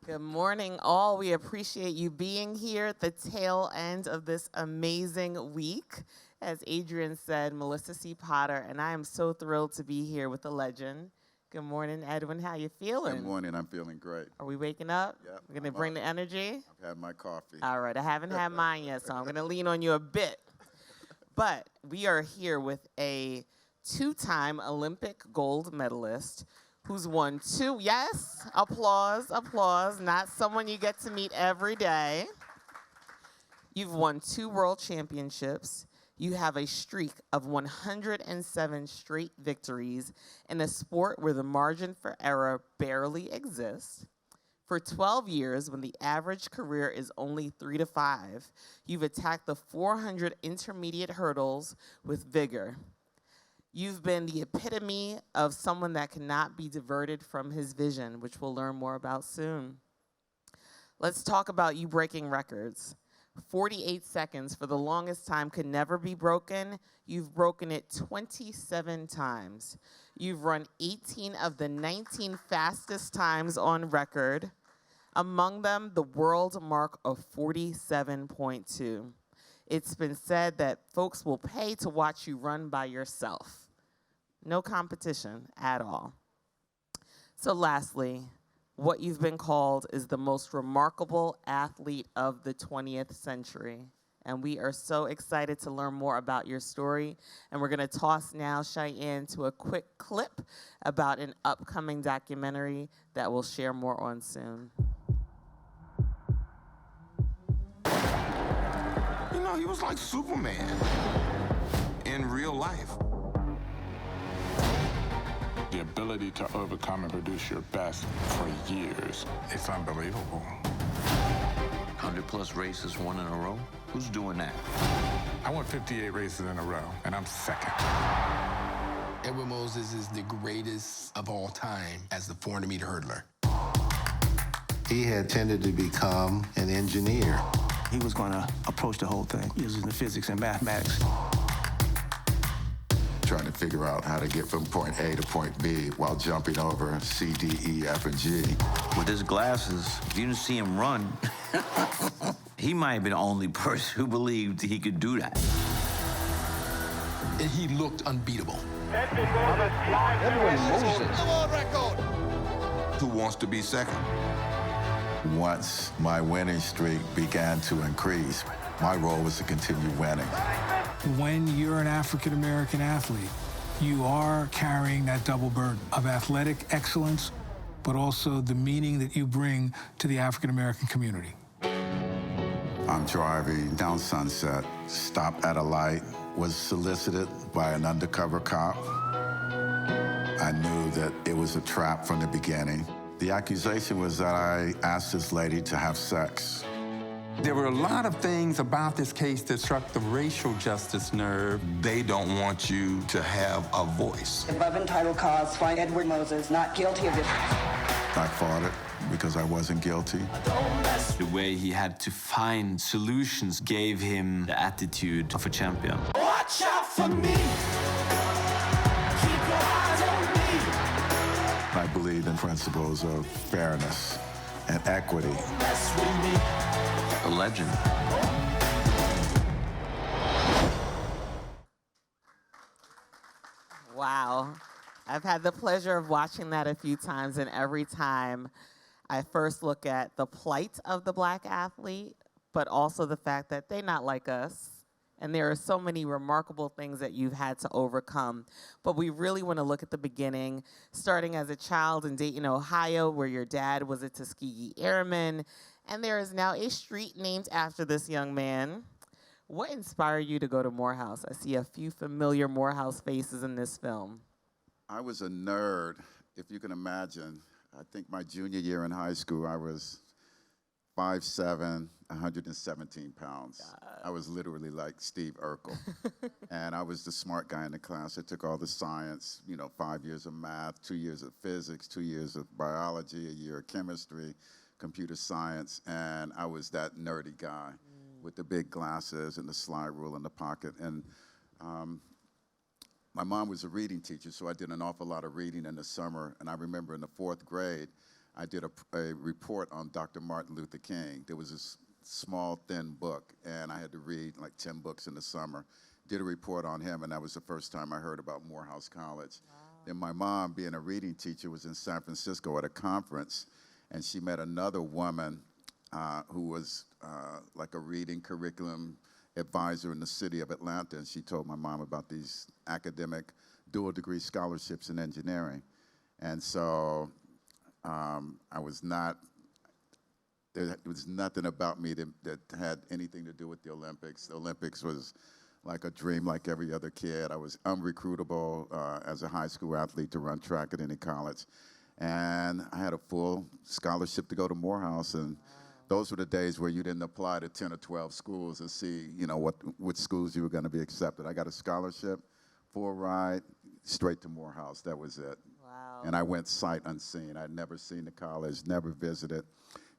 Good morning, all. We appreciate you being here at the tail end of this amazing week. As Adrian said, Melissa C. Potter, and I am so thrilled to be here with the legend. Good morning, Edwin. How you feeling? Good morning. I'm feeling great. Are we waking up? Yep. We're going to bring the energy? I've had my coffee. All right. I haven't had mine yet, so I'm going to lean on you a bit. But we are here with a two-time Olympic gold medalist who's won two, yes, applause, not someone you get to meet every day. You've won 2 world championships. You have a streak of 107 straight victories in a sport where the margin for error barely exists. For 12 years, when the average career is only 3 to 5, you've attacked the 400 intermediate hurdles with vigor. You've been the epitome of someone that cannot be diverted from his vision, which we'll learn more about soon. Let's talk about you breaking records. 48 seconds for the longest time could never be broken. You've broken it 27 times. You've run 18 of the 19 fastest times on record. Among them, the world mark of 47.2. It's been said that folks will pay to watch you run by yourself. No competition at all. So lastly, what you've been called is the most remarkable athlete of the 20th century. And we are so excited to learn more about your story. And we're going to toss now Cheyenne to a quick clip about an upcoming documentary that we'll share more on soon. You know, he was like Superman in real life. The ability to overcome and produce your best for years. It's unbelievable. 100+ races, 1 in a row? Who's doing that? I won 58 races in a row, and I'm second. Edwin Moses is the greatest of all time as the 400-meter hurdler. He had tended to become an engineer. He was going to approach the whole thing using the physics and mathematics. Trying to figure out how to get from point A to point B while jumping over C, D, E, F, and G. With his glasses, if you didn't see him run, he might have been the only person who believed he could do that. And he looked unbeatable. Edwin Moses. Who wants to be second? Once my winning streak began to increase, my role was to continue winning. When you're an African-American athlete, you are carrying that double burden of athletic excellence, but also the meaning that you bring to the African-American community. I'm driving down Sunset, stopped at a light, was solicited by an undercover cop. I knew that it was a trap from the beginning. The accusation was that I asked this lady to have sex. There were a lot of things about this case that struck the racial justice nerve. They don't want you to have a voice. Above entitled cause, find Edwin Moses not guilty of this. I fought it because I wasn't guilty. The way he had to find solutions gave him the attitude of a champion. Watch out for me. Keep your eyes on me. I believed in principles of fairness and equity. Mess with me. A legend. Wow. I've had the pleasure of watching that a few times, and every time I first look at the plight of the Black athlete, but also the fact that they're not like us. And there are so many remarkable things that you've had to overcome. But we really want to look at the beginning, starting as a child in Dayton, Ohio, where your dad was a Tuskegee Airman. And there is now a street named after this young man. What inspired you to go to Morehouse? I see a few familiar Morehouse faces in this film. I was a nerd, if you can imagine. I think my junior year in high school, I was 5'7", 117 pounds. I was literally like Steve Urkel. And I was the smart guy in the class. I took all the science, 5 years of math, 2 years of physics, 2 years of biology, a year of chemistry, computer science, and I was that nerdy guy with the big glasses and the slide rule in the pocket. And my mom was a reading teacher, so I did an awful lot of reading in the summer. And I remember in the 4th grade, I did a report on Dr. Martin Luther King. There was this small, thin book, and I had to read like 10 books in the summer. Did a report on him, and that was the first time I heard about Morehouse College. Wow. Then my mom, being a reading teacher, was in San Francisco at a conference, and she met another woman who was like a reading curriculum advisor in the city of Atlanta, and she told my mom about these academic dual degree scholarships in engineering. And so I was not, there was nothing about me that had anything to do with the Olympics. The Olympics was like a dream like every other kid. I was unrecruitable as a high school athlete to run track at any college. And I had a full scholarship to go to Morehouse, and those were the days where you didn't apply to 10 or 12 schools and see, you know, which schools you were going to be accepted. I got a scholarship, full ride, straight to Morehouse. That was it. Wow. And I went sight unseen. I'd never seen the college, never visited,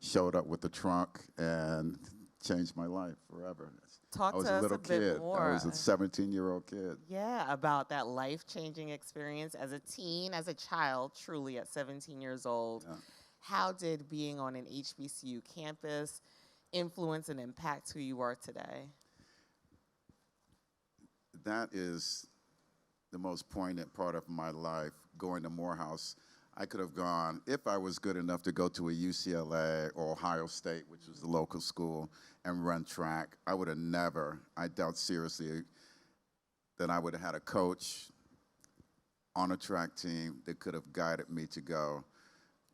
showed up with the trunk, and changed my life forever. Talk I was to a us little a bit kid. more. I was a 17-year-old kid. Yeah, about that life-changing experience as a teen, as a child, truly at 17 years old. Yeah. How did being on an HBCU campus influence and impact who you are today? That is the most poignant part of my life, going to Morehouse. I could have gone, if I was good enough to go to a UCLA or Ohio State, which was the local school, and run track. I would have never, I doubt seriously that I would have had a coach on a track team that could have guided me to go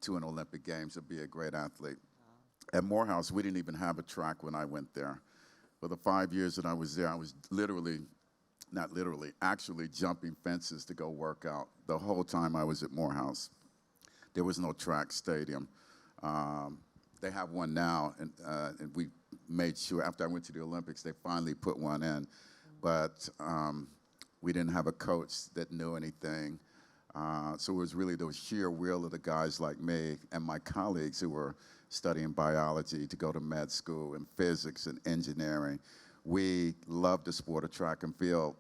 to an Olympic Games and be a great athlete. Wow. At Morehouse, we didn't even have a track when I went there. For the 5 years that I was there, I was actually jumping fences to go work out the whole time I was at Morehouse. There was no track stadium. They have one now, and we made sure after I went to the Olympics, they finally put one in. But we didn't have a coach that knew anything. So it was really the sheer will of the guys like me and my colleagues who were studying biology to go to med school and physics and engineering. We loved the sport of track and field,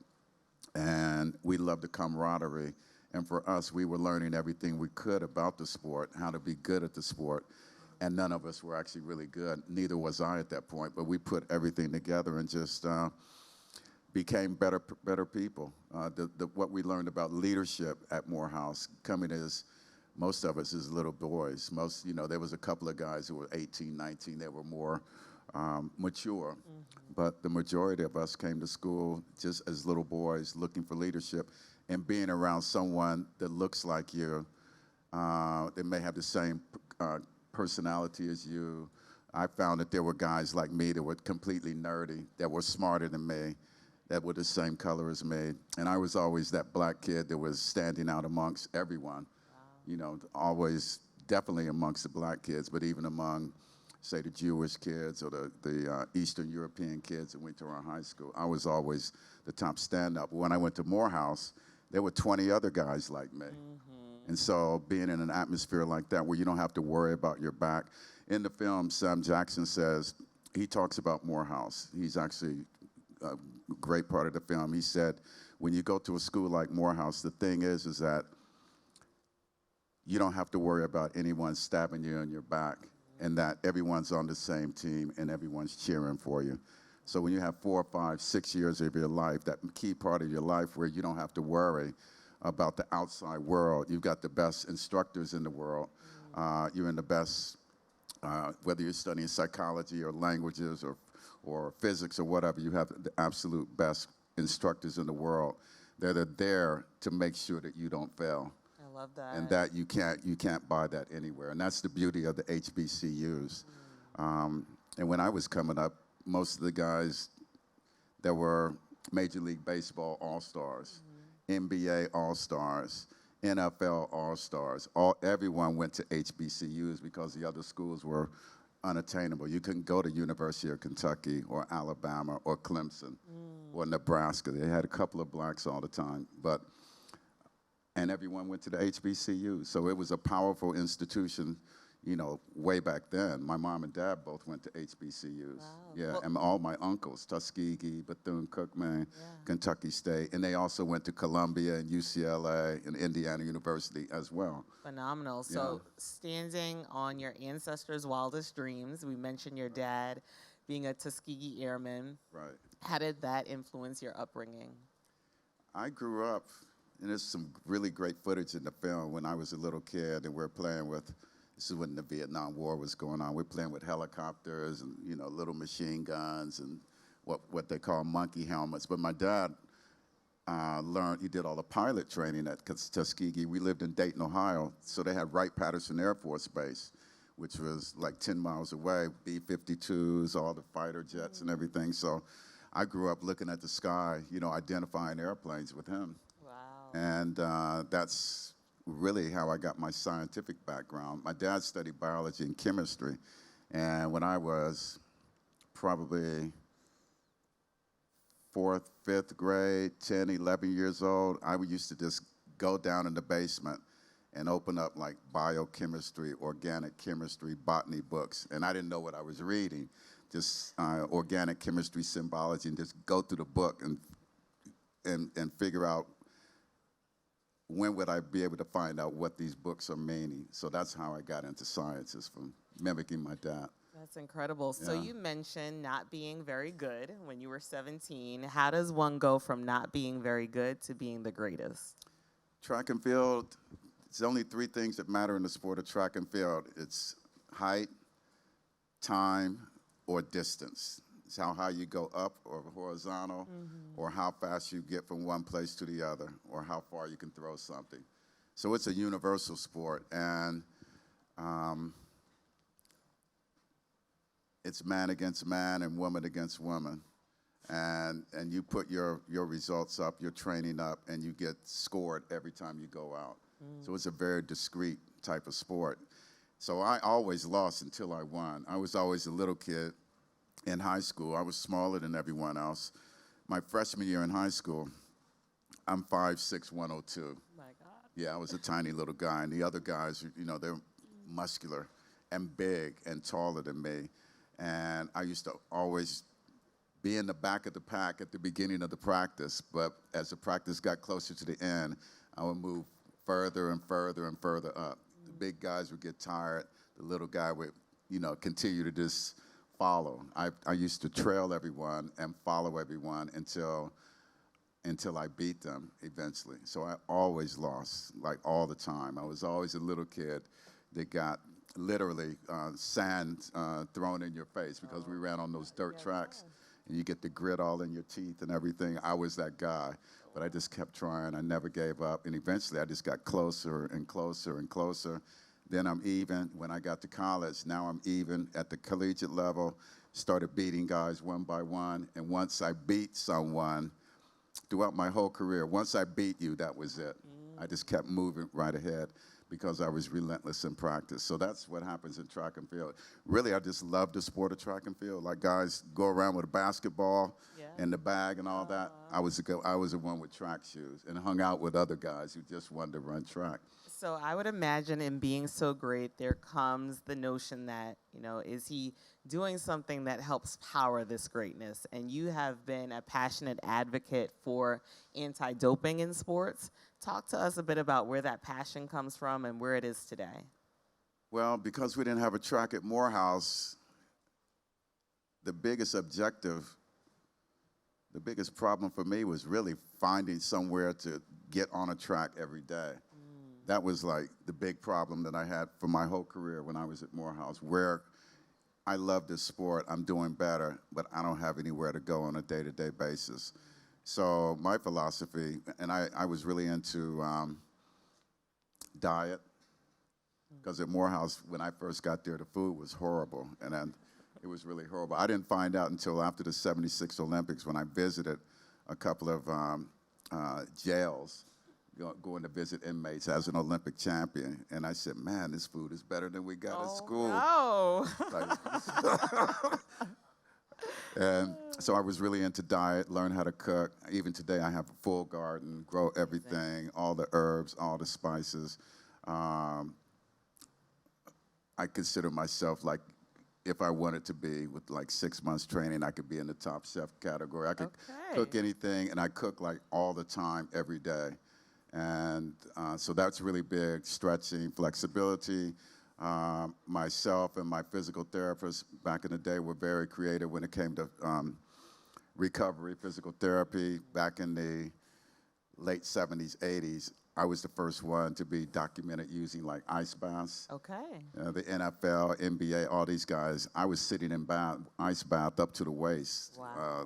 and we loved the camaraderie. And for us, we were learning everything we could about the sport, how to be good at the sport. And none of us were actually really good. Neither was I at that point. But we put everything together and just became better people. What we learned about leadership at Morehouse, coming as most of us as little boys. There was a couple of guys who were 18, 19. They were more mature. Mm-hmm. But the majority of us came to school just as little boys looking for leadership. And being around someone that looks like you, that may have the same personality as you. I found that there were guys like me that were completely nerdy, that were smarter than me, that were the same color as me. And I was always that black kid that was standing out amongst everyone. Wow. Always, definitely amongst the black kids, but even among, say, the Jewish kids or the Eastern European kids that went to our high school. I was always the top stand-up. When I went to Morehouse, there were 20 other guys like me. Mm-hmm. And so being in an atmosphere like that where you don't have to worry about your back. In the film, Sam Jackson says, he talks about Morehouse. He's actually a great part of the film. He said, when you go to a school like Morehouse, the thing is that you don't have to worry about anyone stabbing you in your back, and that everyone's on the same team and everyone's cheering for you. So when you have 4, 5, 6 years of your life, that key part of your life where you don't have to worry about the outside world, you've got the best instructors in the world. You're in the best, whether you're studying psychology or languages or physics or whatever, you have the absolute best instructors in the world that are there to make sure that you don't fail. I love that. And that you can't buy that anywhere. And that's the beauty of the HBCUs. And when I was coming up, most of the guys that were Major League Baseball All-Stars, NBA All-Stars, NFL All-Stars, everyone went to HBCUs because the other schools were unattainable. You couldn't go to University of Kentucky or Alabama or Clemson or Nebraska. They had a couple of blacks all the time, and everyone went to the HBCU. So it was a powerful institution. you know, way back then. My mom and dad both went to HBCUs. Wow. Yeah, Well, and all my uncles, Tuskegee, Bethune-Cookman, Kentucky State, and they also went to Columbia and UCLA and Indiana University as well. phenomenal. So standing on your ancestors' wildest dreams, we mentioned your dad being a Tuskegee Airman. Right. How did that influence your upbringing? I grew up, and there's some really great footage in the film when I was a little kid and we're playing with, this is when the Vietnam War was going on, we're playing with helicopters and, you know, little machine guns and what they call monkey helmets. But my dad learned, he did all the pilot training at Tuskegee. We lived in Dayton, Ohio, so they had Wright-Patterson Air Force Base, which was like 10 miles away, B-52s, all the fighter jets and everything. So I grew up looking at the sky, you know, identifying airplanes with him. Wow. And that's really how I got my scientific background. My dad studied biology and chemistry. And when I was probably 4th, 5th grade, 10, 11 years old, I used to just go down in the basement and open up like biochemistry, organic chemistry, botany books. And I didn't know what I was reading, just organic chemistry, symbology, and just go through the book and figure out when would I be able to find out what these books are meaning. So that's how I got into sciences, from mimicking my dad. That's incredible. So Yeah. you mentioned not being very good when you were 17. How does one go from not being very good to being the greatest? Track and field, it's only 3 things that matter in the sport of track and field. It's height, time, or distance. It's how high you go up or horizontal, or how fast you get from one place to the other, or how far you can throw something. So it's a universal sport, and it's man against man and woman against woman. And you put your results up, your training up, and you get scored every time you go out. So it's a very discrete type of sport. So I always lost until I won. I was always a little kid in high school. I was smaller than everyone else. My freshman year in high school, I'm 5'6", 102. My God. Yeah, I was a tiny little guy, and the other guys, you know, they're muscular and big and taller than me. And I used to always be in the back of the pack at the beginning of the practice, but as the practice got closer to the end, I would move further and further and further up. The big guys would get tired. The little guy would, you know, continue to just follow. I used to trail everyone and follow everyone until I beat them eventually. So I always lost, like all the time. I was always a little kid that got literally sand thrown in your face because we ran on those dirt tracks. And you get the grit all in your teeth and everything. I was that guy, but I just kept trying. I never gave up, and eventually I just got closer and closer and closer. Then I'm even. When I got to college, now I'm even at the collegiate level, started beating guys one by one, and once I beat someone, throughout my whole career, once I beat you, that was it. I just kept moving right ahead because I was relentless in practice. So that's what happens in track and field. Really, I just love the sport of track and field. Like guys go around with a basketball and the bag and all that. I was the one with track shoes and hung out with other guys who just wanted to run track. So I would imagine in being so great, there comes the notion that, you know, is he doing something that helps power this greatness? And you have been a passionate advocate for anti-doping in sports. Talk to us a bit about where that passion comes from and where it is today. Well, because we didn't have a track at Morehouse, the biggest problem for me was really finding somewhere to get on a track every day. That was like the big problem that I had for my whole career when I was at Morehouse, where I love this sport, I'm doing better, but I don't have anywhere to go on a day-to-day basis. So my philosophy, and I was really into diet, because at Morehouse, when I first got there, the food was horrible, and then it was really horrible. I didn't find out until after the '76 Olympics when I visited a couple of jails, going to visit inmates as an Olympic champion, and I said, man, this food is better than we got at school. No. And so I was really into diet, learned how to cook. Even today, I have a full garden, grow everything, all the herbs, all the spices. I I consider myself like, if I wanted to be, with like 6 months training, I could be in the top chef category. I could cook anything, and I cook like all the time, every day. And so that's really big, stretching, flexibility. Myself and my physical therapist back in the day were very creative when it came to recovery, physical therapy. Back in the late 70s, 80s, I was the first one to be documented using like ice baths. Okay. The NFL, NBA, all these guys, I was sitting in ice bath up to the waist,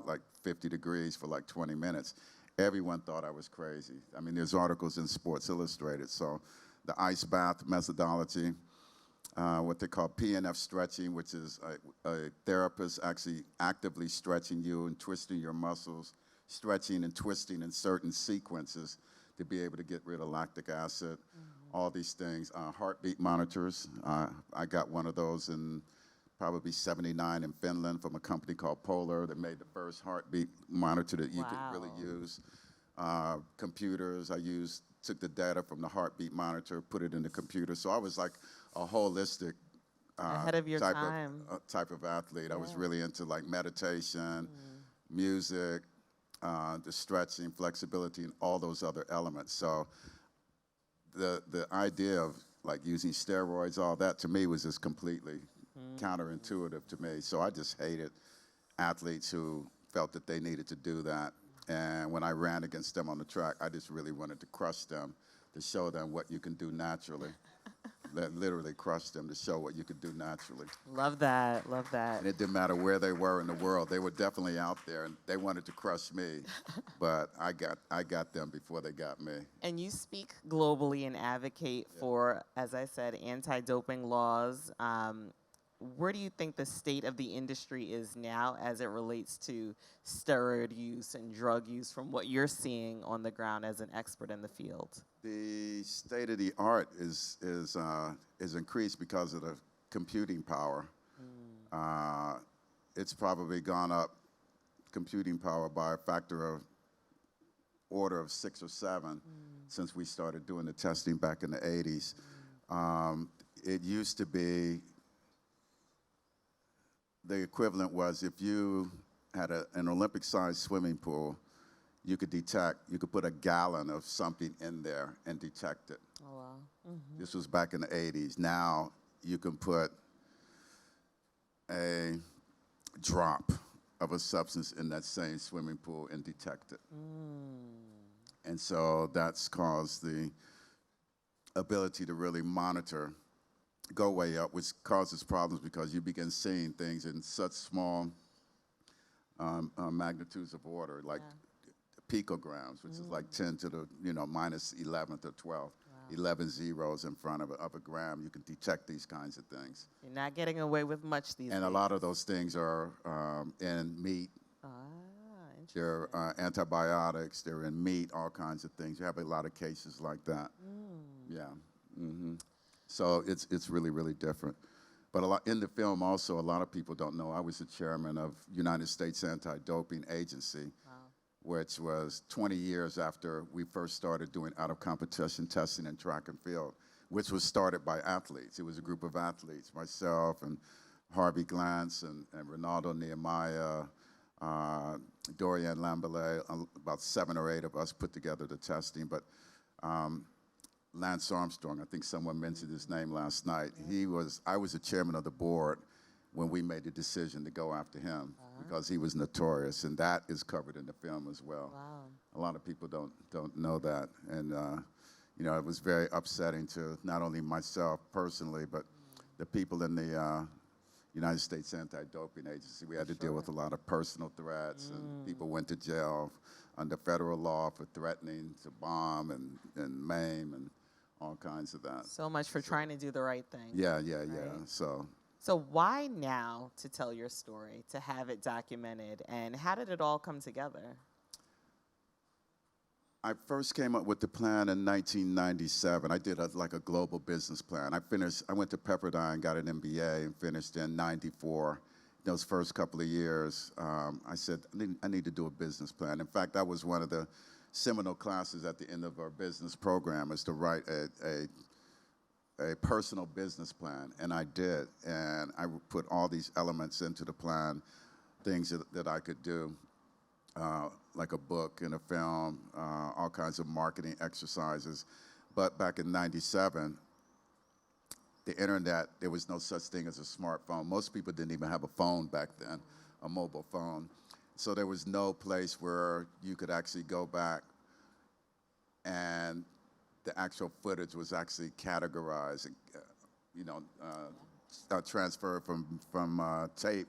like 50 degrees for like 20 minutes. Everyone thought I was crazy. I mean, there's articles in Sports Illustrated. So the ice bath methodology, what they call PNF stretching, which is a therapist actually actively stretching you and twisting your muscles, stretching and twisting in certain sequences to be able to get rid of lactic acid, all these things. Heartbeat monitors, I got one of those in probably 79 in Finland from a company called Polar that made the first heartbeat monitor that you could really use. Computers, took the data from the heartbeat monitor, put it in the computer. So I was like a holistic ahead of your time. Type of athlete. I was really into like meditation, music, the stretching, flexibility, and all those other elements. So the idea of like using steroids, all that, to me was just completely counterintuitive to me. So I just hated athletes who felt that they needed to do that. And when I ran against them on the track, I just really wanted to crush them, to show them what you can do naturally. Literally crush them to show what you could do naturally. Love that, love that. And it didn't matter where they were in the world. They were definitely out there, and they wanted to crush me. But I got them before they got me. And you speak globally and advocate for, as I said, anti-doping laws. Where do you think the state of the industry is now as it relates to steroid use and drug use from what you're seeing on the ground as an expert in the field? The state of the art is increased because of the computing power. It's probably gone up, computing power, by a factor of order of 6 or 7 since we started doing the testing back in the 80s. It used to be, the equivalent was if you had an Olympic-sized swimming pool, you could put a gallon of something in there and detect it. Oh, wow. This was back in the 80s. Now you can put a drop of a substance in that same swimming pool and detect it. And so that's caused the ability to really monitor go way up, which causes problems because you begin seeing things in such small magnitudes of order, like picograms, which is like 10 to the minus 11th or 12th. 11 zeros in front of a gram. You can detect these kinds of things. You're not getting away with much these days. And a lot of those things are in meat. Interesting. They're antibiotics. They're in meat, all kinds of things. You have a lot of cases like that. Yeah. So it's really, really different. But in the film also, a lot of people don't know, I was the chairman of United States Anti-Doping Agency, which was 20 years after we first started doing out-of-competition testing in track and field, which was started by athletes. It was a group of athletes, myself and Harvey Glantz and Ronaldo Nehemiah, Dorian Lambelet, about 7 or 8 of us put together the testing. But Lance Armstrong, I think someone mentioned his name last night. I was the chairman of the board when we made the decision to go after him because he was notorious, and that is covered in the film as well. Wow. A lot of people don't know that, and it was very upsetting to not only myself personally, but the people in the United States Anti-Doping Agency. We had to deal with a lot of personal threats, and people went to jail under federal law for threatening to bomb and maim and all kinds of that. So much for trying to do the right thing. Yeah. Right? So why now to tell your story, to have it documented, and how did it all come together? I first came up with the plan in 1997. I did a global business plan. I went to Pepperdine, got an MBA, and finished in 94. Those first couple of years, I said, I need to do a business plan. In fact, that was one of the seminal classes at the end of our business program, is to write a personal business plan, and I did. And I put all these elements into the plan, things that I could do, like a book and a film, all kinds of marketing exercises. But back in '97, the internet, there was no such thing as a smartphone. Most people didn't even have a phone back then, a mobile phone. So there was no place where you could actually go back and the actual footage was actually categorized, transferred from tape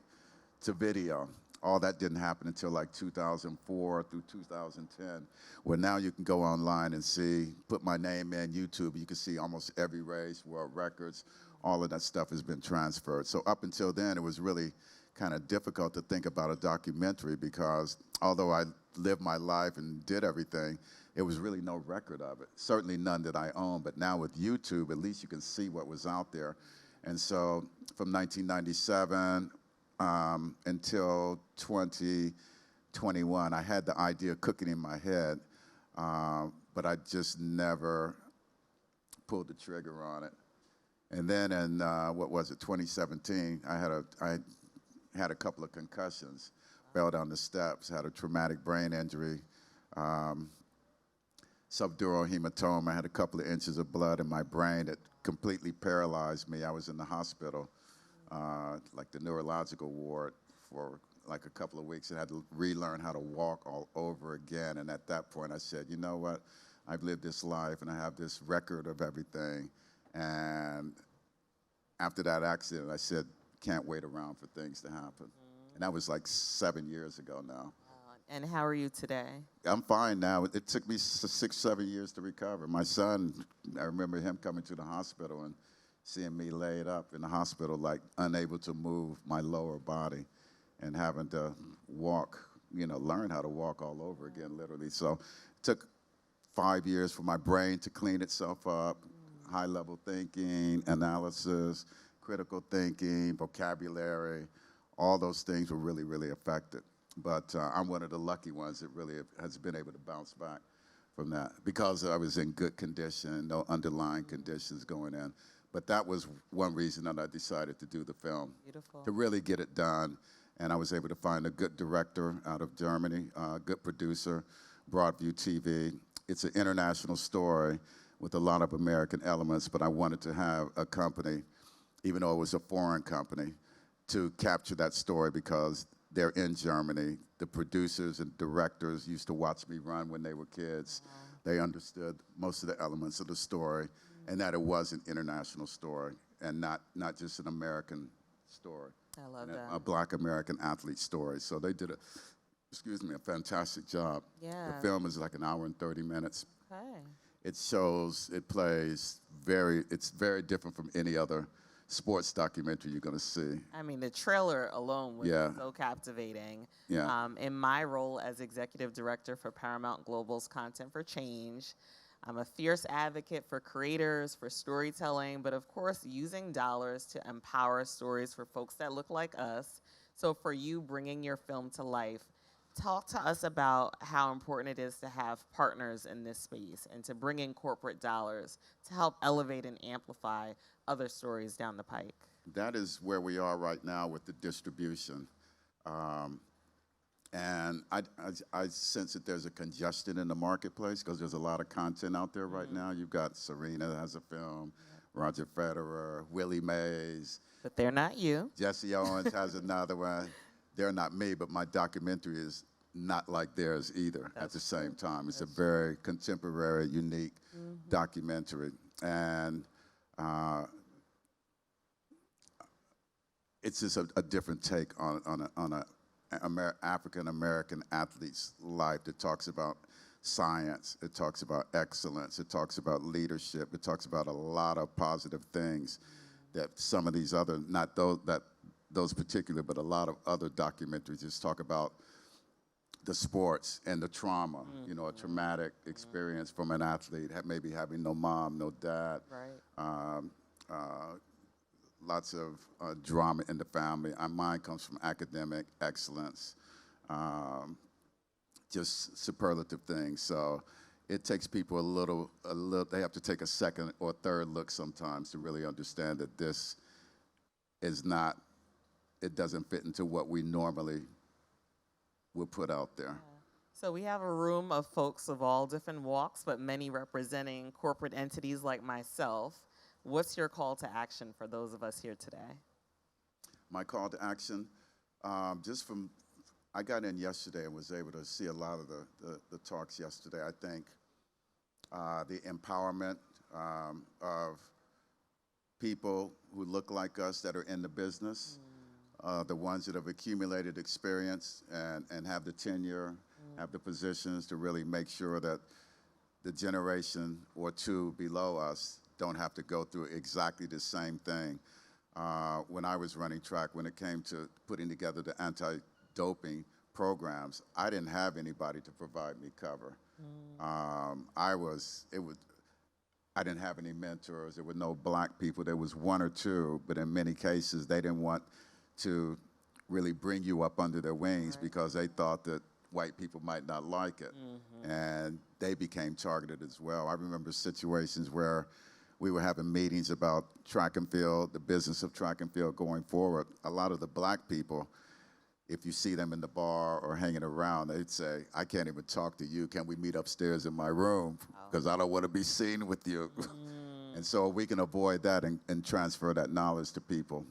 to video. All that didn't happen until like 2004 through 2010, where now you can go online and see, put my name in YouTube, you can see almost every race, world records, all of that stuff has been transferred. So up until then, it was really kind of difficult to think about a documentary because although I lived my life and did everything, it was really no record of it. Certainly none that I own, but now with YouTube, at least you can see what was out there. And so from 1997, until 2021, I had the idea cooking in my head, but I just never pulled the trigger on it. And then in, 2017, I had a couple of concussions, fell down the steps, had a traumatic brain injury, subdural hematoma. I had a couple of inches of blood in my brain that completely paralyzed me. I was in the hospital, like the neurological ward, for like a couple of weeks and had to relearn how to walk all over again. And at that point, I said, you know what? I've lived this life and I have this record of everything. And after that accident, I said, can't wait around for things to happen. And that was like 7 years ago now. And how are you today? I'm fine now. It took me 6, 7 years to recover. My son, I remember him coming to the hospital and seeing me laid up in the hospital, like unable to move my lower body and having to walk, learn how to walk all over again, literally. So it took 5 years for my brain to clean itself up, high-level thinking, analysis, critical thinking, vocabulary, all those things were really, really affected. But I'm one of the lucky ones that really has been able to bounce back from that because I was in good condition, no underlying conditions going in. But that was one reason that I decided to do the film. Beautiful. To really get it done. And I was able to find a good director out of Germany, a good producer, Broadview TV. It's an international story with a lot of American elements, but I wanted to have a company, even though it was a foreign company, to capture that story because they're in Germany. The producers and directors used to watch me run when they were kids. Wow. They understood most of the elements of the story and that it was an international story and not just an American story. I love that. A Black American athlete story. So they did a fantastic job. Yeah. The film is like 1 hour and 30 minutes. Okay. It plays it's very different from any other sports documentary you're going to see. I mean, the trailer alone was Yeah. so captivating. Yeah. In my role as executive director for Paramount Global's Content for Change, I'm a fierce advocate for creators, for storytelling, but of course, using dollars to empower stories for folks that look like us. So for you bringing your film to life, talk to us about how important it is to have partners in this space and to bring in corporate dollars to help elevate and amplify other stories down the pike. That is where we are right now with the distribution. And I sense that there's a congestion in the marketplace because there's a lot of content out there right now. You've got Serena has a film, Roger Federer, Willie Mays. But they're not you. Jesse Owens has another one. They're not me, but my documentary is not like theirs either. At the same time. It's a very contemporary, unique documentary. And it's just a different take on a African-American athlete's life that talks about science, it talks about excellence, it talks about leadership, it talks about a lot of positive things that some of these other, not those particular, but a lot of other documentaries just talk about the sports and the trauma, a traumatic experience from an athlete, maybe having no mom, no dad, lots of drama in the family. Mine comes from academic excellence, just superlative things. So it takes people a little, they have to take a second or third look sometimes to really understand that this is not, it doesn't fit into what we normally would put out there. So we have a room of folks of all different walks, but many representing corporate entities like myself. What's your call to action for those of us here today? My call to action, I got in yesterday and was able to see a lot of the talks yesterday. I think the empowerment of people who look like us that are in the business, the ones that have accumulated experience and have the tenure, have the positions to really make sure that the generation or two below us don't have to go through exactly the same thing. When I was running track, when it came to putting together the anti-doping programs, I didn't have anybody to provide me cover. I didn't have any mentors. There were no black people. There was one or two, but in many cases, they didn't want to really bring you up under their wings because they thought that white people might not like it. And they became targeted as well. I remember situations where we were having meetings about track and field, the business of track and field going forward. A lot of the black people, if you see them in the bar or hanging around, they'd say, I can't even talk to you. Can we meet upstairs in my room? Because I don't want to be seen with you. And so we can avoid that and transfer that knowledge to people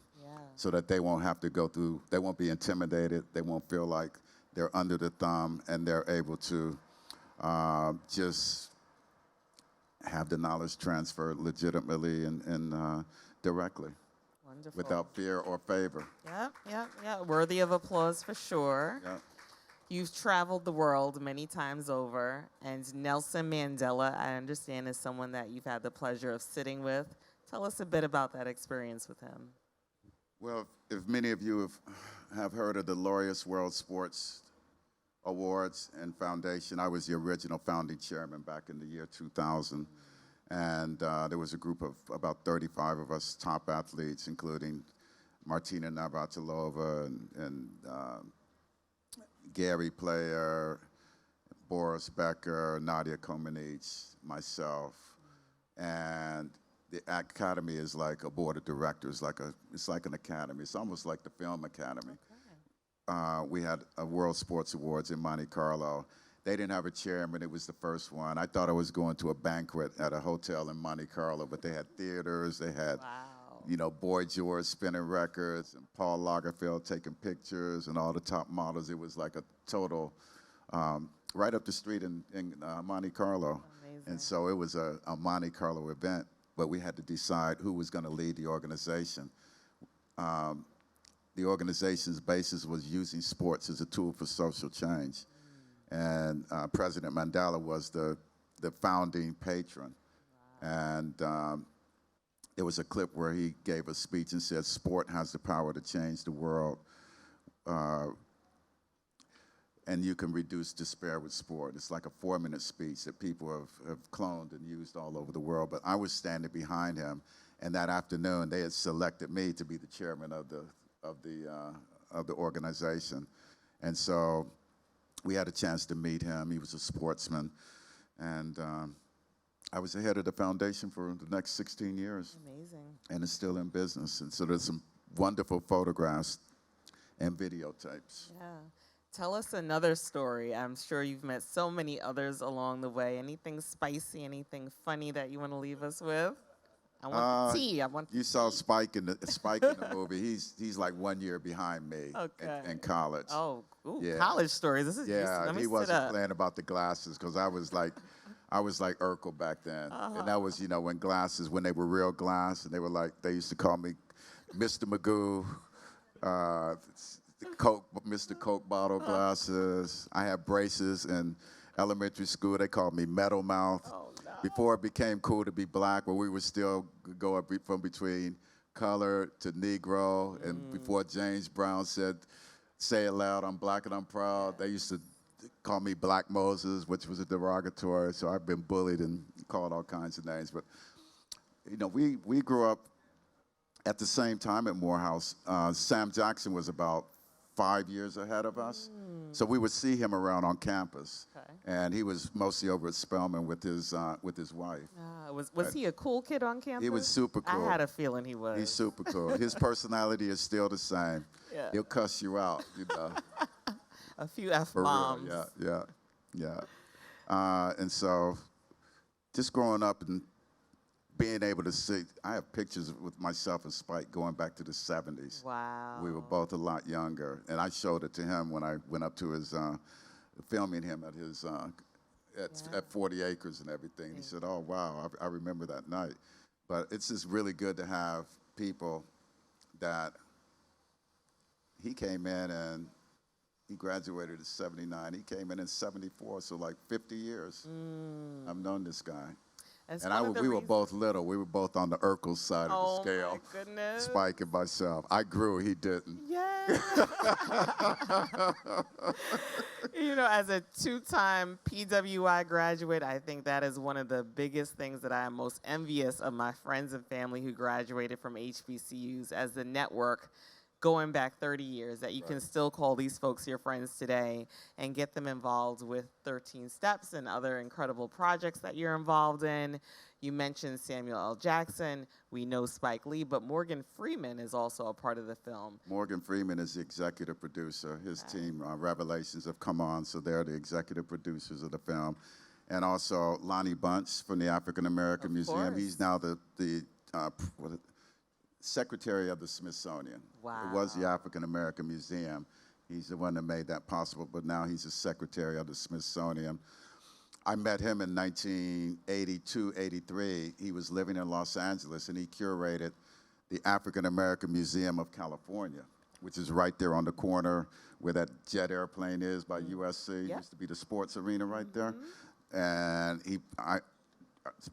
so that they won't have to go through, they won't be intimidated, they won't feel like they're under the thumb, and they're able to just have the knowledge transferred legitimately and directly. Wonderful. Without fear or favor. Yep. Worthy of applause for sure. Yep. You've traveled the world many times over, and Nelson Mandela, I understand, is someone that you've had the pleasure of sitting with. Tell us a bit about that experience with him. Well, if many of you have heard of the Laureus World Sports Awards and Foundation, I was the original founding chairman back in the year 2000. And there was a group of about 35 of us top athletes, including Martina Navratilova and Gary Player, Boris Becker, Nadia Comaneci, myself. And the academy is like a board of directors, it's like an academy. It's almost like the film academy. We had a World Sports Awards in Monte Carlo. They didn't have a chairman. It was the first one. I thought I was going to a banquet at a hotel in Monte Carlo, but they had theaters. They had, Boy George spinning records and Paul Lagerfeld taking pictures and all the top models. It was like a total, right up the street in Monte Carlo. Amazing. And so it was a Monte Carlo event, but we had to decide who was going to lead the organization. The organization's basis was using sports as a tool for social change. And President Mandela was the founding patron. Wow. And there was a clip where he gave a speech and said, sport has the power to change the world. And you can reduce despair with sport. It's like a 4-minute speech that people have cloned and used all over the world. But I was standing behind him. And that afternoon, they had selected me to be the chairman of the organization. And so we had a chance to meet him. He was a sportsman. And I was the head of the foundation for the next 16 years. Amazing. And it's still in business. And so there's some wonderful photographs and videotapes. Yeah. Tell us another story. I'm sure you've met so many others along the way. Anything spicy, anything funny that you want to leave us with? I want the tea. You saw Spike in the movie. He's like 1 year behind me in college. Oh, yeah. College stories. This is he wasn't playing about the glasses because I was like Urkel back then, and that was when glasses, when they were real glass, and they used to call me Mr. Magoo, Mr. Coke bottle glasses. I had braces in elementary school. They called me Metal Mouth. Before it became cool to be black, where we would still go up from between color to Negro, and before James Brown said, say it loud, I'm black and I'm proud, they used to call me Black Moses, which was a derogatory, so I've been bullied and called all kinds of names. But, we grew up at the same time at Morehouse. Sam Jackson was about 5 years ahead of us, so we would see him around on campus. And he was mostly over at Spelman with his wife. Was he a cool kid on campus? He was super cool. I had a feeling he was. He's super cool. His personality is still the same. Yeah. He'll cuss you out, you know. A few F For bombs. real, yeah. And so, just growing up and being able to see, I have pictures with myself and Spike going back to the 70s. Wow. We were both a lot younger, and I showed it to him when I went up to his, filming him at his, at 40 Acres and everything. He said, "Oh wow, I remember that night." But it's just really good to have people that he came in and he graduated in '79. He came in '74, so like 50 years. I've known this guy. And we were both little. We were both on the Urkel side of the scale. Oh, my goodness. Spike and myself. I grew, he didn't. Yeah. You know, as a two-time PWI graduate, I think that is one of the biggest things that I am most envious of my friends and family who graduated from HBCUs as the network going back 30 years, that you can still call these folks your friends today and get them involved with 13 Steps and other incredible projects that you're involved in. You mentioned Samuel L. Jackson. We know Spike Lee, but Morgan Freeman is also a part of the film. Morgan Freeman is the executive producer. His team, Revelations, have come on, so they're the executive producers of the film. And also Lonnie Bunch from the African American Museum. Course. He's now the Secretary of the Smithsonian. Wow. It was the African American Museum. He's the one that made that possible, but now he's the Secretary of the Smithsonian. I met him in 1982, 83. He was living in Los Angeles, and he curated the African American Museum of California, which is right there on the corner where that jet airplane is by USC. Yep. Used to be the sports arena right there. And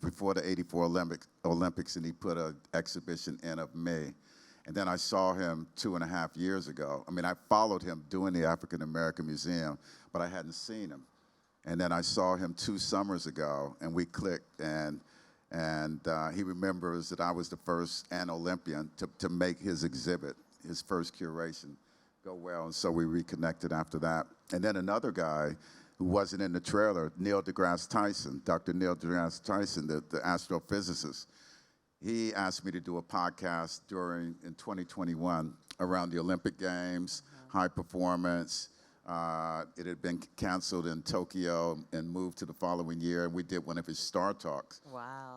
before the '84 Olympics, and he put an exhibition in of me. And then I saw him 2.5 years ago. I mean, I followed him doing the African American Museum, but I hadn't seen him. And then I saw him 2 summers ago, and we clicked, and he remembers that I was the first Olympian to make his exhibit, his first curation, go well, and so we reconnected after that. And then another guy who wasn't in the trailer, Neil deGrasse Tyson, Dr. Neil deGrasse Tyson, the astrophysicist. He asked me to do a podcast in 2021 around the Olympic Games, high performance. It had been canceled in Tokyo and moved to the following year, and we did one of his Star Talks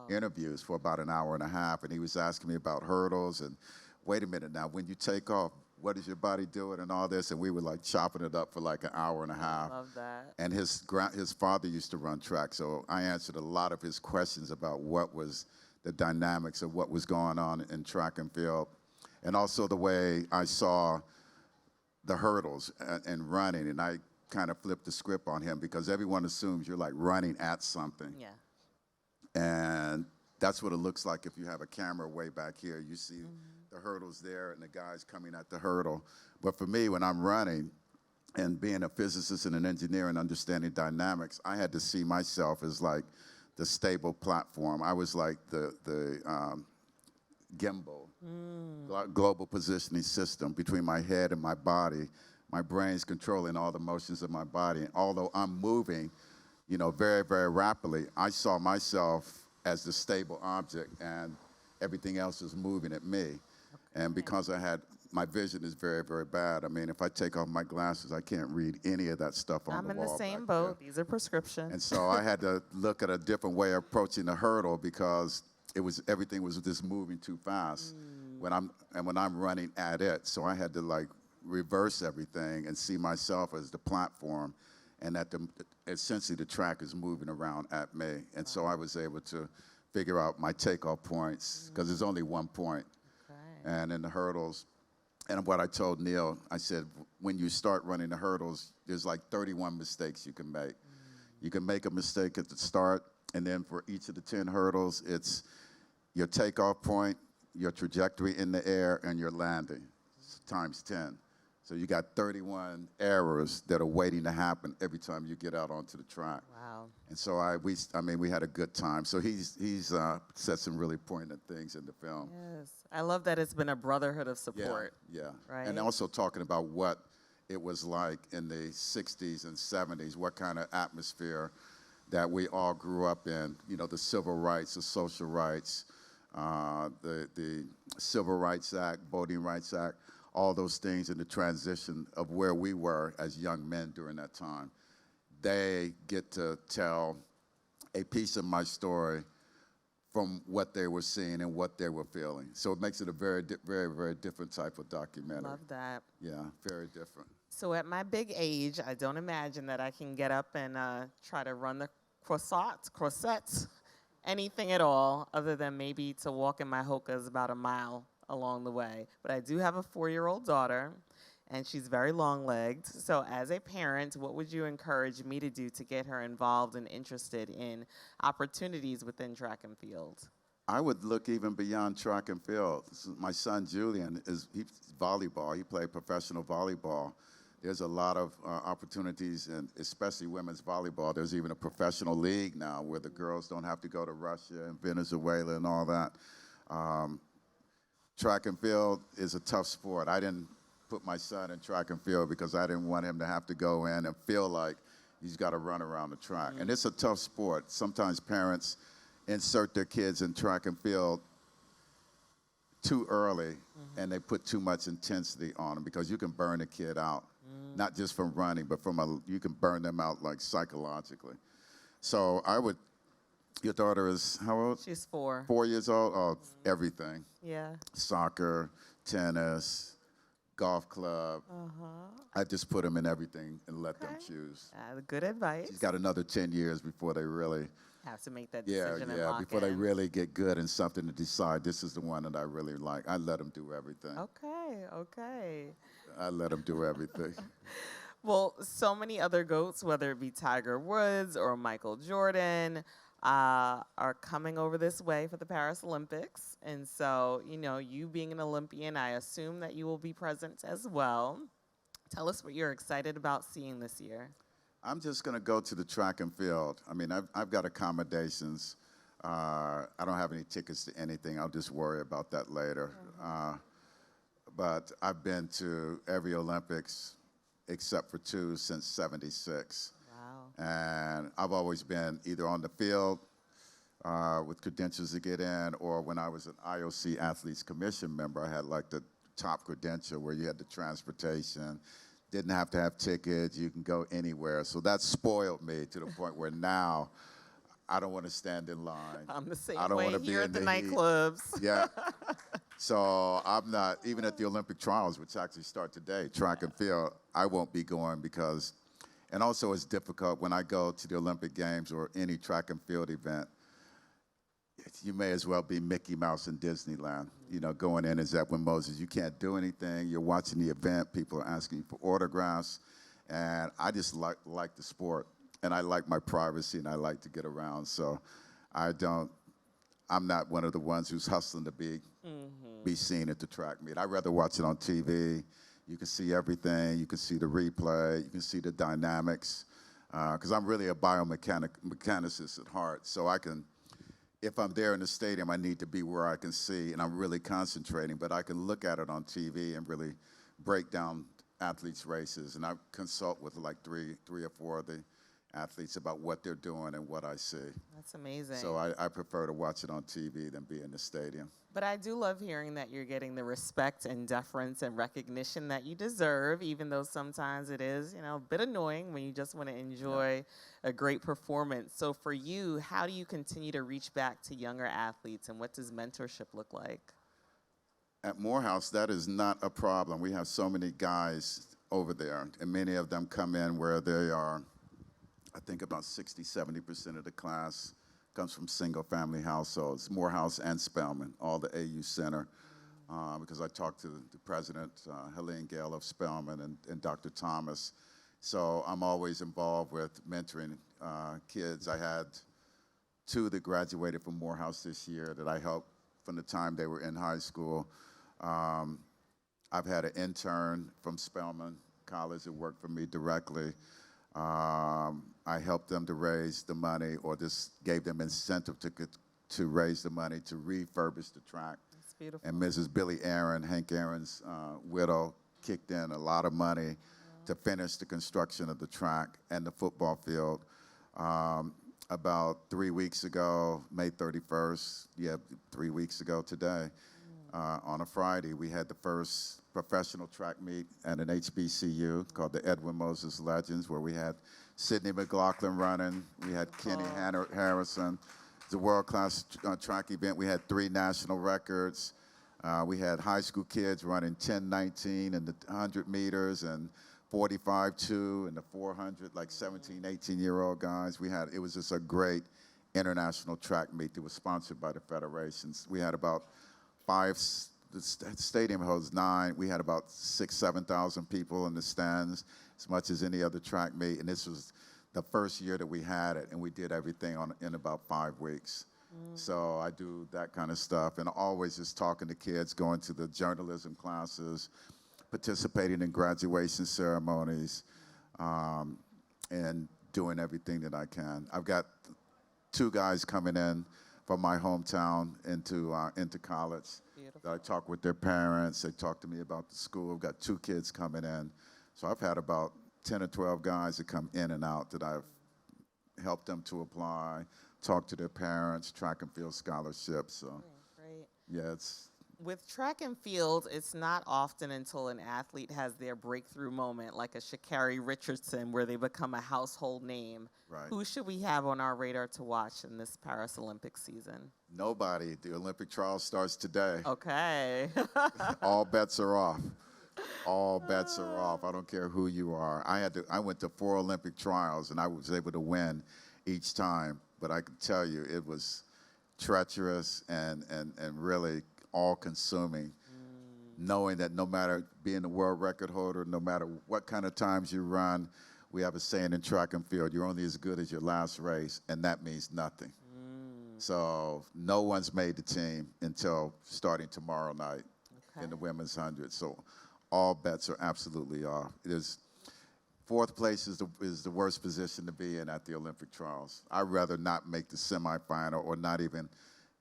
interviews for about an hour and a half, and he was asking me about hurdles and, wait a minute now, when you take off, what is your body doing and all this, and we were like chopping it up for like an hour and a half. Love that. And his father used to run track, so I answered a lot of his questions about what was the dynamics of what was going on in track and field, and also the way I saw the hurdles and running, and I kind of flipped the script on him because everyone assumes you're like running at something. Yeah. And that's what it looks like if you have a camera way back here. You see the hurdles there and the guys coming at the hurdle. But for me, when I'm running and being a physicist and an engineer and understanding dynamics, I had to see myself as like the stable platform. I was like the gimbal, global positioning system between my head and my body. My brain's controlling all the motions of my body. And although I'm moving, you know, very, very rapidly, I saw myself as the stable object, and everything else is moving at me. And because my vision is very, very bad. I mean, if I take off my glasses, I can't read any of that stuff on the wall. I'm in the same boat. These are prescriptions. And so I had to look at a different way of approaching the hurdle because everything was just moving too fast when I'm running at it. So I had to like reverse everything and see myself as the platform, and that essentially the track is moving around at me. And so I was able to figure out my takeoff points because there's only one point. And in the hurdles, and what I told Neil, I said, when you start running the hurdles, there's like 31 mistakes you can make. You can make a mistake at the start, and then for each of the 10 hurdles, it's your takeoff point, your trajectory in the air, and your landing, times 10. So you got 31 errors that are waiting to happen every time you get out onto the track. Wow. And so we had a good time. So he's said some really poignant things in the film. Yes. I love that it's been a brotherhood of support. Yeah. Right. And also talking about what it was like in the 60s and 70s, what kind of atmosphere that we all grew up in, you know, the civil rights, the social rights, the Civil Rights Act, Voting Rights Act, all those things in the transition of where we were as young men during that time. They get to tell a piece of my story from what they were seeing and what they were feeling. So it makes it a very, very different type of documentary. Love that. Yeah, very different. So at my big age, I don't imagine that I can get up and try to run the croissettes, anything at all, other than maybe to walk in my hokas about a mile along the way. But I do have a 4-year-old daughter, and she's very long-legged. So as a parent, what would you encourage me to do to get her involved and interested in opportunities within track and field? I would look even beyond track and field. My son Julian, he's volleyball. He played professional volleyball. There's a lot of opportunities, and especially women's volleyball. There's even a professional league now where the girls don't have to go to Russia and Venezuela and all that. Track and field is a tough sport. I didn't put my son in track and field because I didn't want him to have to go in and feel like he's got to run around the track. And it's a tough sport. Sometimes parents insert their kids in track and field too early, and they put too much intensity on them because you can burn a kid out, not just from running, but you can burn them out like psychologically. So I would, your daughter is how old? She's 4. 4 years old? Oh, everything. Yeah. Soccer, tennis, golf club. I just put them in everything and let them choose. Good advice. She's got another 10 years before they really have to make that decision and lock before in. they really get good in something to decide this is the one that I really like. I let them do everything. Okay. I let them do everything. Well, so many other GOATs, whether it be Tiger Woods or Michael Jordan, are coming over this way for the Paris Olympics. And so, you know, you being an Olympian, I assume that you will be present as well. Tell us what you're excited about seeing this year. I'm just going to go to the track and field. I mean, I've got accommodations. I don't have any tickets to anything. I'll just worry about that later. But I've been to every Olympics except for 2 since '76. Wow. And I've always been either on the field with credentials to get in, or when I was an IOC Athletes Commission member, I had like the top credential where you had the transportation, didn't have to have tickets, you can go anywhere. So that spoiled me to the point where now I don't want to stand in line. I'm the same I don't way want to be here in at the heat. nightclubs. Yeah. So I'm not, even at the Olympic trials, which actually start today, track and field, I won't be going because, and also it's difficult when I go to the Olympic Games or any track and field event, you may as well be Mickey Mouse in Disneyland, you know, going in as Edwin Moses. You can't do anything. You're watching the event. People are asking you for autographs. And I just like the sport. And I like my privacy, and I like to get around. So I'm not one of the ones who's hustling to be seen at the track meet. I'd rather watch it on TV. You can see everything. You can see the replay. You can see the dynamics. Because I'm really a biomechanicist at heart. So I can, if I'm there in the stadium, I need to be where I can see, and I'm really concentrating. But I can look at it on TV and really break down athletes' races. And I consult with like three or four of the athletes about what they're doing and what I see. That's amazing. So I prefer to watch it on TV than be in the stadium. But I do love hearing that you're getting the respect and deference and recognition that you deserve, even though sometimes it is, you know, a bit annoying when you just want to enjoy a great performance. So for you, how do you continue to reach back to younger athletes, and what does mentorship look like? At Morehouse, that is not a problem. We have so many guys over there, and many of them come in where they are, I think about 60, 70% of the class comes from single-family households, Morehouse and Spelman, all the AU Center, because I talked to the president, Helene Gale of Spelman, and Dr. Thomas. So I'm always involved with mentoring kids. I had 2 that graduated from Morehouse this year that I helped from the time they were in high school. I've had an intern from Spelman College that worked for me directly. I helped them to raise the money, or just gave them incentive to raise the money to refurbish the track. That's beautiful. And Mrs. Billy Aaron, Hank Aaron's widow, kicked in a lot of money to finish the construction of the track and the football field. About 3 weeks ago, May 31st, 3 weeks ago today, on a Friday, we had the first professional track meet at an HBCU called the Edwin Moses Legends, where we had Sidney McLaughlin running. We had Kenny Harrison. It's a world-class track event. We had 3 national records. We had high school kids running 10:19 in the 100 meters and 45:2 in the 400, like 17, 18-year-old guys. It was just a great international track meet that was sponsored by the federations. We had about 5, the stadium holds 9. We had about 6,000, 7,000 people in the stands, as much as any other track meet. And this was the first year that we had it, and we did everything in about 5 weeks. So I do that kind of stuff, and always just talking to kids, going to the journalism classes, participating in graduation ceremonies, and doing everything that I can. I've got 2 guys coming in from my hometown into college. Beautiful. I talk with their parents. They talk to me about the school. I've got 2 kids coming in. So I've had about 10 or 12 guys that come in and out that I've helped them to apply, talk to their parents, track and field scholarships. So, great. Yeah, it's... With track and field, it's not often until an athlete has their breakthrough moment, like a Sha'Carri Richardson, where they become a household name. Right. Who should we have on our radar to watch in this Paris Olympic season? Nobody. The Olympic trial starts today. Okay. All bets are off. All bets are off. I don't care who you are. I went to 4 Olympic trials, and I was able to win each time. But I can tell you, it was treacherous and really all-consuming, knowing that no matter being a world record holder, no matter what kind of times you run, we have a saying in track and field, you're only as good as your last race, and that means nothing. So no one's made the team until starting tomorrow night in the women's 100. So all bets are absolutely off. Fourth place is the worst position to be in at the Olympic trials. I'd rather not make the semifinal or not even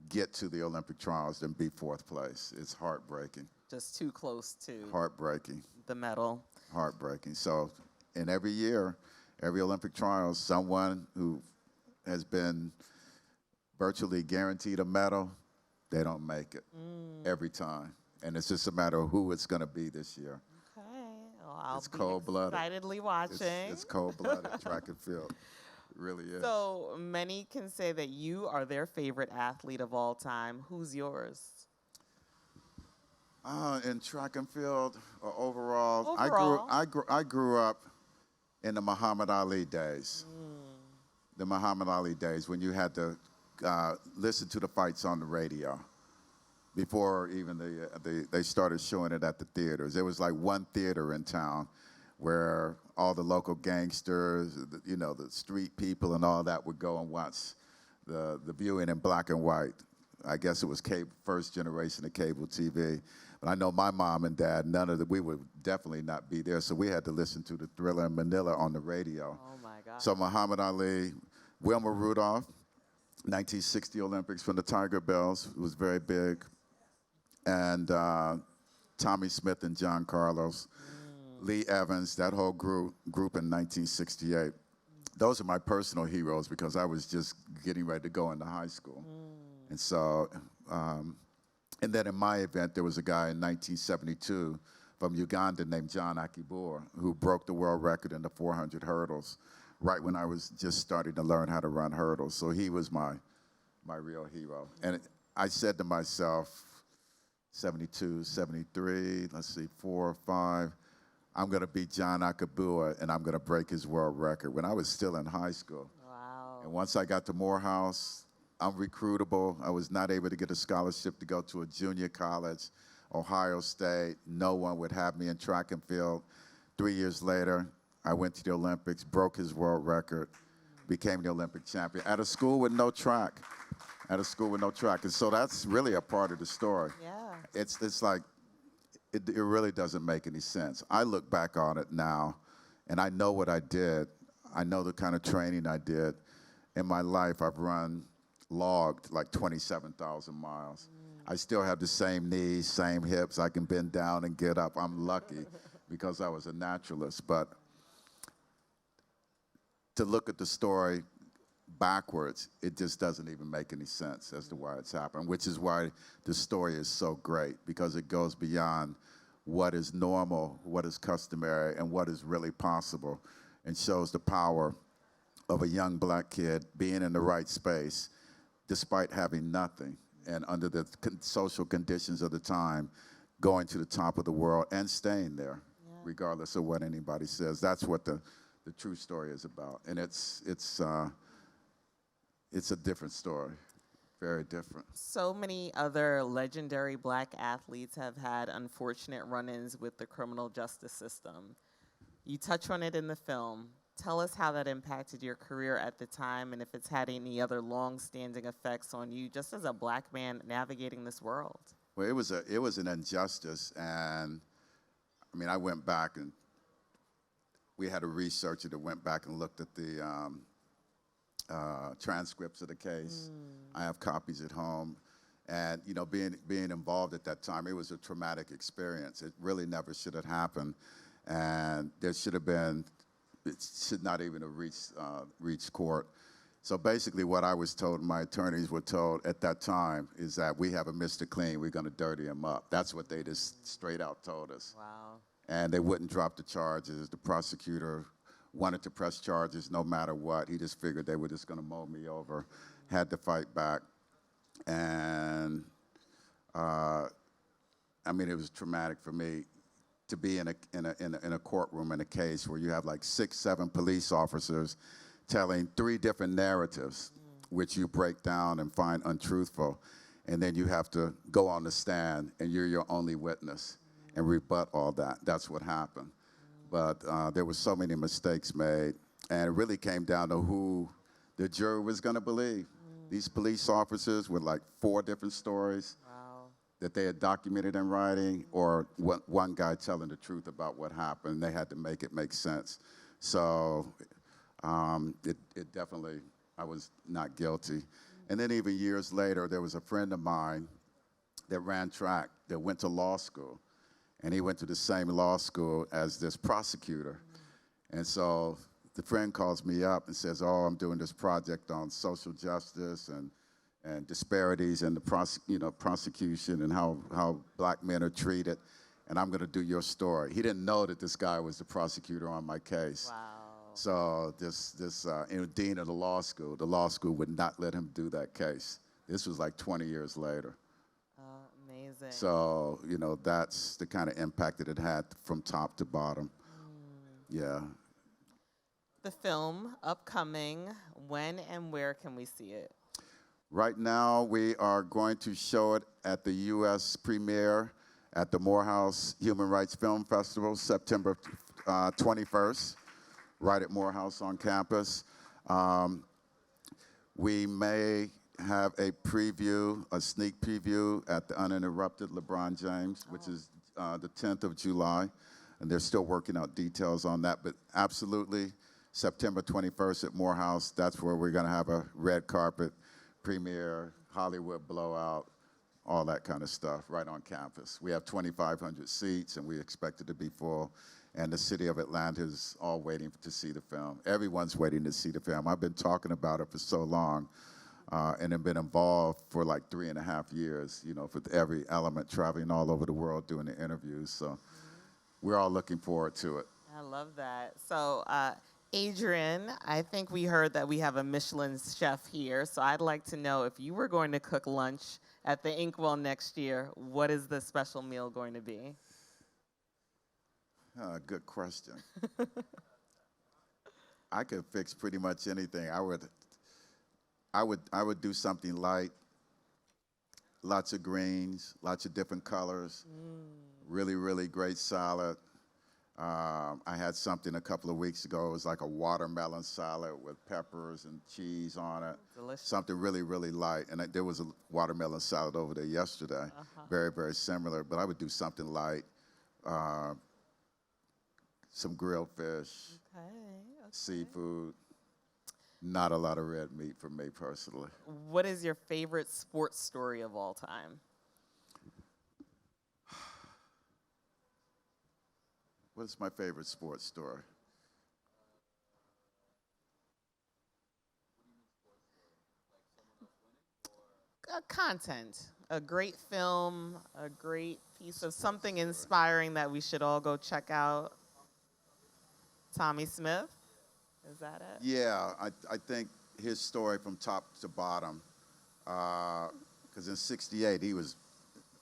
get to the Olympic trials than be 4th place. It's heartbreaking. Just too close to Heartbreaking. the medal. Heartbreaking. So, and every year, every Olympic trials, someone who has been virtually guaranteed a medal, they don't make it every time. And it's just a matter of who it's going to be this year. Okay. Well, I'll It's be cold-blooded. excitedly watching. It's cold-blooded, track and field. It really is. So many can say that you are their favorite athlete of all time. Who's yours? In track and field, overall, Overall. I grew up in the Muhammad Ali days. The Muhammad Ali days when you had to listen to the fights on the radio before even they started showing it at the theaters. There was like one theater in town where all the local gangsters, the street people and all that would go and watch the viewing in black and white. I guess it was first generation of cable TV. But I know my mom and dad, we would definitely not be there, so we had to listen to the Thriller in Manila on the radio. Oh my God. So Muhammad Ali, Wilma Rudolph, 1960 Olympics from the Tiger Bells, was very big. And Tommy Smith and John Carlos. Lee Evans, that whole group in 1968. Those are my personal heroes because I was just getting ready to go into high school. And so, and then in my event, there was a guy in 1972 from Uganda named John Akibor who broke the world record in the 400 hurdles right when I was just starting to learn how to run hurdles. So he was my real hero. And I said to myself, 72, 73, let's see, 4 or 5, I'm going to beat John Akabua, and I'm going to break his world record when I was still in high school. Wow. And once I got to Morehouse, I'm recruitable. I was not able to get a scholarship to go to a junior college, Ohio State. No one would have me in track and field. 3 years later, I went to the Olympics, broke his world record, became the Olympic champion at a school with no track. At a school with no track. And so that's really a part of the story. Yeah. It's like, it really doesn't make any sense. I look back on it now, and I know what I did. I know the kind of training I did. In my life, I've logged like 27,000 miles. I still have the same knees, same hips. I can bend down and get up. I'm lucky because I was a naturalist. But to look at the story backwards, it just doesn't even make any sense as to why it's happened, which is why the story is so great, because it goes beyond what is normal, what is customary, and what is really possible, and shows the power of a young black kid being in the right space despite having nothing, and under the social conditions of the time, going to the top of the world and staying there, regardless of what anybody says. That's what the true story is about, and it's a different story, very different. So many other legendary black athletes have had unfortunate run-ins with the criminal justice system. You touch on it in the film. Tell us how that impacted your career at the time, and if it's had any other long-standing effects on you just as a black man navigating this world. Well, it was an injustice, and I mean, I went back and we had a researcher that went back and looked at the transcripts of the case. I have copies at home, and you know, being involved at that time, it was a traumatic experience. It really never should have happened, and there should have been. It should not even have reached court. So basically, what I was told, my attorneys were told at that time, is that we have a Mr. Clean. We're going to dirty him up. That's what they just straight out told us. Wow. And they wouldn't drop the charges. The prosecutor wanted to press charges no matter what. He just figured they were just going to mow me over. Had to fight back. And, I mean, it was traumatic for me to be in a courtroom in a case where you have like 6, 7 police officers telling 3 different narratives, which you break down and find untruthful. And then you have to go on the stand, and you're your only witness and rebut all that. That's what happened. But there were so many mistakes made, and it really came down to who the jury was going to believe. These police officers with like 4 different stories that they had documented in writing, or one guy telling the truth about what happened. They had to make it make sense. So it definitely, I was not guilty. And then even years later, there was a friend of mine that ran track, that went to law school. And he went to the same law school as this prosecutor. And so the friend calls me up and says, oh, I'm doing this project on social justice and disparities in the prosecution and how black men are treated, and I'm gonna do your story. He didn't know that this guy was the prosecutor on my case. Wow. So this dean of the law school would not let him do that case. This was like 20 years later. Amazing. So, you know, that's the kind of impact that it had from top to bottom. Yeah. The film, upcoming, when and where can we see it? Right now, we are going to show it at the U.S. premiere at the Morehouse Human Rights Film Festival, September 21st, right at Morehouse on campus. We may have a preview, a sneak preview at the Uninterrupted LeBron James, which is the 10th of July, and they're still working out details on that, but absolutely, September 21st at Morehouse, that's where we're gonna have a red carpet premiere, Hollywood blowout, all that kind of stuff right on campus. We have 2,500 seats, and we expect it to be full. And the city of Atlanta is all waiting to see the film. Everyone's waiting to see the film. I've been talking about it for so long, and have been involved for like 3.5 years, you know, for every element, traveling all over the world doing the interviews. So we're all looking forward to it. I love that. So, Adrian, I think we heard that we have a Michelin chef here, so I'd like to know, if you were going to cook lunch at the Inkwell next year, what is the special meal going to be? Good question. I could fix pretty much anything. I would do something light, lots of greens, lots of different colors, really, really great salad. I had something a couple of weeks ago. It was like a watermelon salad with peppers and cheese on it. Delicious. Something really, really light. And there was a watermelon salad over there yesterday. Very, very similar. But I would do something light. Some grilled fish, seafood. Not a lot of red meat for me personally. What is your favorite sports story of all time? What's my favorite sports story? Content, a great film, a great piece of something inspiring that we should all go check out. Tommy Smith, is that it? Yeah, I think his story from top to bottom, because in '68 he was,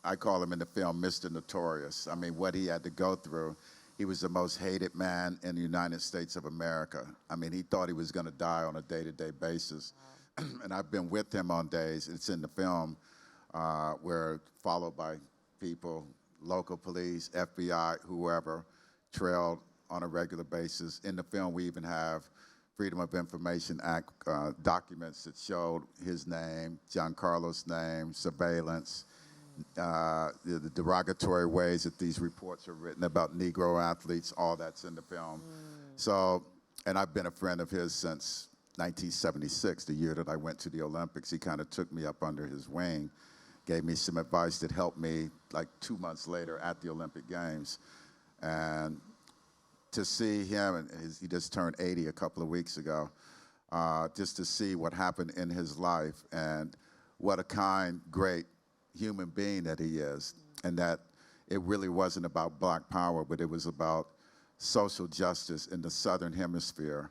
I call him in the film Mr. Notorious. I mean, what he had to go through. He was the most hated man in the United States of America. I mean, he thought he was going to die on a day-to-day basis. Wow. And I've been with him on days, it's in the film, where followed by people, local police, FBI, whoever, trailed on a regular basis. In the film, we even have Freedom of Information Act documents that showed his name, Giancarlo's name, surveillance, the derogatory ways that these reports are written about Negro athletes, all that's in the film. So, and I've been a friend of his since 1976, the year that I went to the Olympics. He kind of took me up under his wing, gave me some advice that helped me like 2 months later at the Olympic Games. And to see him, and he just turned 80 a couple of weeks ago, just to see what happened in his life and what a kind, great human being that he is, and that it really wasn't about Black power, but it was about social justice in the Southern Hemisphere,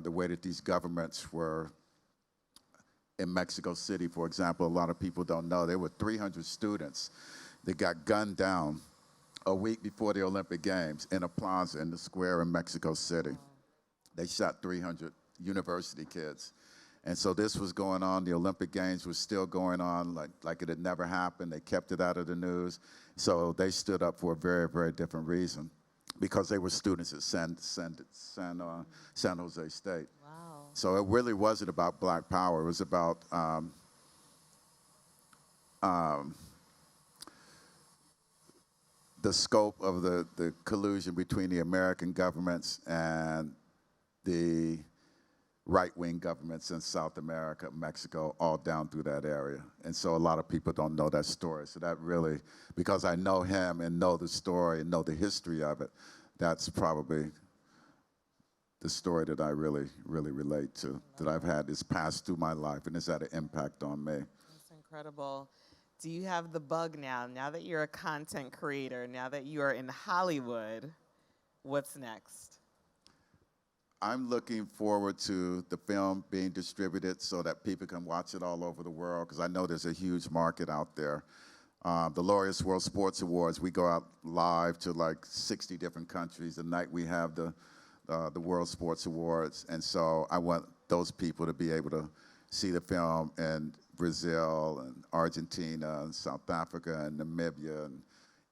the way that these governments were. In Mexico City, for example, a lot of people don't know, there were 300 students that got gunned down a week before the Olympic Games in a plaza in the square in Mexico City. They shot 300 university kids. And so this was going on, the Olympic Games was still going on like it had never happened. They kept it out of the news. So they stood up for a very, very different reason, because they were students at San Jose State. Wow. So it really wasn't about Black power. It was about the scope of the collusion between the American governments and the right-wing governments in South America, Mexico, all down through that area. And so a lot of people don't know that story. So that really, because I know him and know the story and know the history of it, that's probably the story that I really, really relate to, that I've had this passed through my life, and it's had an impact on me. That's incredible. Do you have the bug now that you're a content creator, now that you are in Hollywood, what's next? I'm looking forward to the film being distributed so that people can watch it all over the world, because I know there's a huge market out there. The Laureus World Sports Awards, we go out live to like 60 different countries the night we have the World Sports Awards. And so I want those people to be able to see the film in Brazil and Argentina and South Africa and Namibia and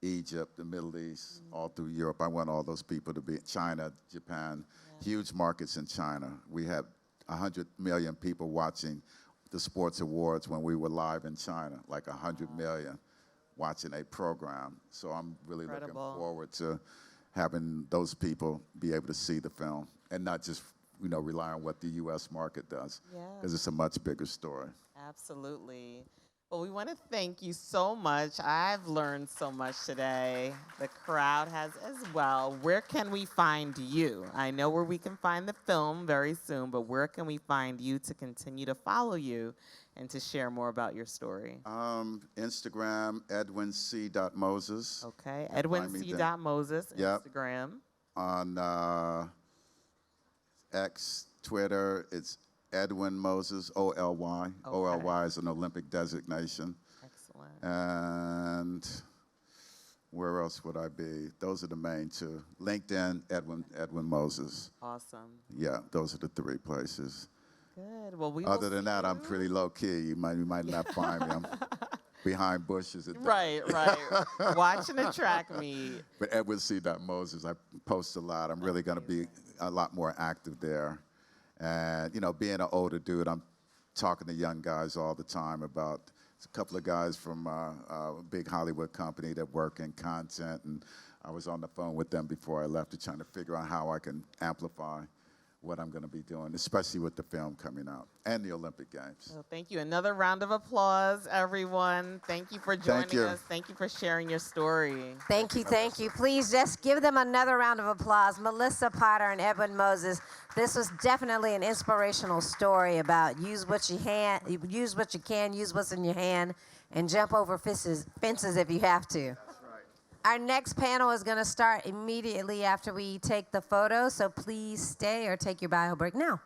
Egypt, the Middle East, all through Europe. I want all those people to be in China, Japan, huge markets in China. We had 100 million people watching the sports awards when we were live in China, like 100 million watching a program. So I'm really looking forward to having those people be able to see the film and not just rely on what the U.S. market does, because it's a much bigger story. Absolutely. Well, we want to thank you so much. I've learned so much today. The crowd has as well. Where can we find you? I know where we can find the film very soon, but where can we find you to continue to follow you and to share more about your story? Instagram, edwinc.moses. Okay, edwinc.moses, Instagram. On X, Twitter, it's Edwin Moses, O-L-Y. Okay. O-L-Y is an Olympic designation. Excellent. And where else would I be? Those are the main two. LinkedIn, Edwin Moses. Awesome. Yeah, those are the three places. Good. Well, Other than that, I'm pretty low key. You might not find me. I'm behind bushes. Right. Watch and attract me. But edwinc.moses, I post a lot. I'm really going to be a lot more active there. And, being an older dude, I'm talking to young guys all the time about a couple of guys from a big Hollywood company that work in content. And I was on the phone with them before I left to trying to figure out how I can amplify what I'm going to be doing, especially with the film coming out and the Olympic Games. Well, thank you. Another round of applause, everyone. Thank you for joining us. Thank you for sharing your story. Thank you, thank you. Please just give them another round of applause. Melissa Potter and Edwin Moses. This was definitely an inspirational story about use what you can, use what's in your hand, and jump over fences if you have to. Our next panel is going to start immediately after we take the photo, so please stay or take your bio break now.